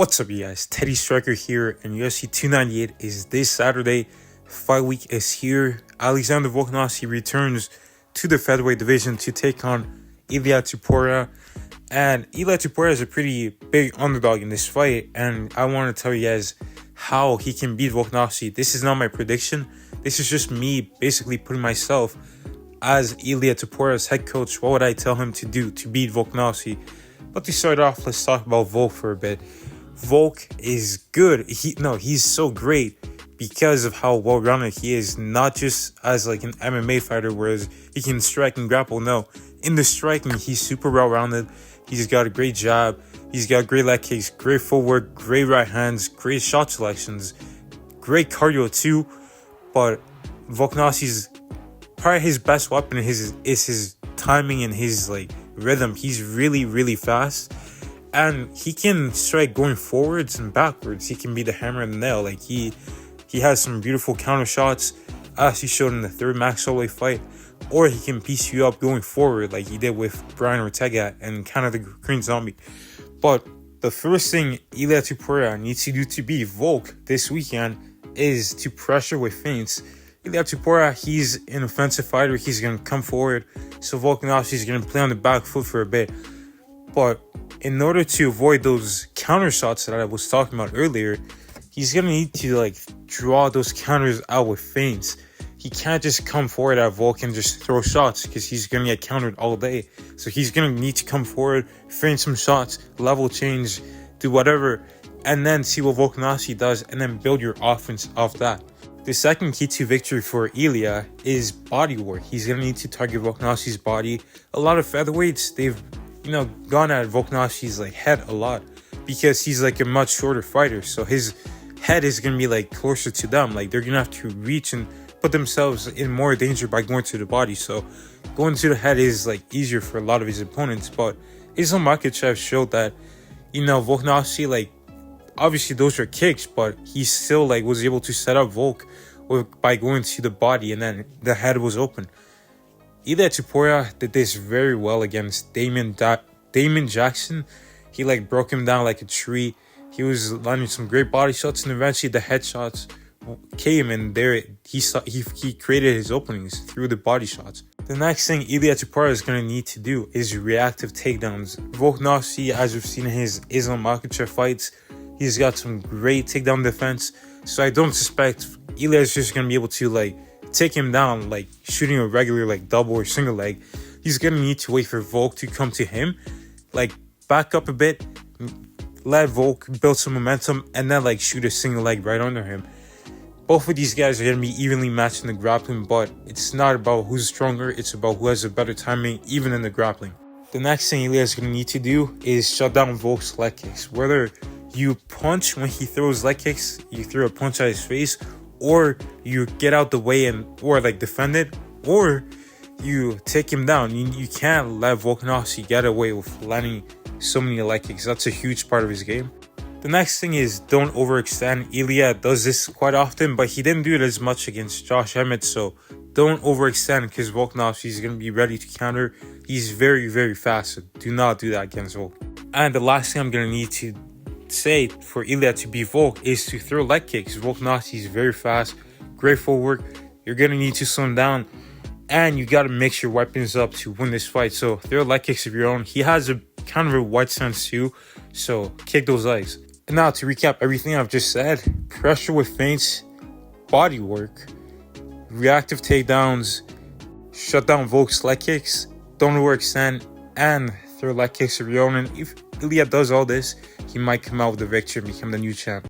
What's up, you guys? Teddy Striker here, and UFC 298 is this Saturday. Fight week is here. Alexander Volkanovski returns to the featherweight division to take on Ilia Topuria. And Ilia Topuria is a pretty big underdog in this fight, and I want to tell you guys how he can beat Volkanovski. This is not my prediction. This is just me basically putting myself as Ilia Topuria's head coach. What would I tell him to do to beat Volkanovski? But to start off, let's talk about Volk for a bit. Volk is good. He's so great because of how well-rounded he is, not just as like an MMA fighter, whereas he can strike and grapple. No, in the striking, he's super well-rounded. He's got a great jab. He's got great leg kicks, great footwork, great right hands, great shot selections, great cardio too. But Volkanovski's probably his best weapon is his timing and his rhythm. He's really fast. And he can strike going forwards and backwards. He can be the hammer and the nail. He has some beautiful counter shots, as he showed in the third Max Holloway fight. Or he can piece you up going forward, like he did with Brian Ortega and kind of the Korean Zombie. But the first thing Ilia Topuria needs to do to beat Volk this weekend is to pressure with feints. Ilia Topuria, he's an offensive fighter. He's going to come forward. So Volkanovski is going to play on the back foot for a bit. But in order to avoid those counter shots that I was talking about earlier, he's going to need to draw those counters out with feints. He can't just come forward at Volk and just throw shots because he's going to get countered all day. So he's going to need to come forward, feint some shots, level change, do whatever, and then see what Volkanovski does and then build your offense off that. The second key to victory for Ilia is body work. He's going to need to target Volkanovski's body. A lot of featherweights, they've gone at Volkanovski's head a lot because he's a much shorter fighter. So his head is going to be closer to them. They're going to have to reach and put themselves in more danger by going to the body. So going to the head is easier for a lot of his opponents. But Islam Makhachev showed that, Volkanovski, obviously those are kicks, but he still was able to set up Volk by going to the body, and then the head was open. Ilia Topuria did this very well against Damon Jackson. He broke him down like a tree. He was landing some great body shots, and eventually the headshots came, and there he created his openings through the body shots. The next thing Ilia Topuria is going to need to do is reactive takedowns. Volkanovski, as we've seen in his Islam Makhachev fights, he's got some great takedown defense. So I don't suspect Ilia is just going to be able to take him down shooting a regular double or single leg. He's going to need to wait for Volk to come to him, back up a bit, let Volk build some momentum, and then shoot a single leg right under him. Both of these guys are going to be evenly matched in the grappling, but it's not about who's stronger, it's about who has a better timing even in the grappling. The next thing Ilia is going to need to do is shut down Volk's leg kicks. Whether you punch when he throws leg kicks, you throw a punch at his face, or you get out the way or defend it, or you take him down. You can't let Volkanovski get away with landing so many leg kicks. That's a huge part of his game. The next thing is don't overextend. Ilia does this quite often, but he didn't do it as much against Josh Emmett, so don't overextend because Volkanovski is going to be ready to counter. He's very fast, so do not do that against Volk. And the last thing I'm going to need to say for Ilia to beat Volk is to throw leg kicks. Volkanovski is very fast, great footwork. You're going to need to slow him down, and you got to mix your weapons up to win this fight. So throw leg kicks of your own. He has a kind of a wide stance too, so kick those legs. And now to recap everything I've just said: pressure with feints, body work, reactive takedowns, shut down Volk's leg kicks, don't overextend, and throw leg kicks of your own. And if Ilia does all this, he might come out with the victory and become the new champ.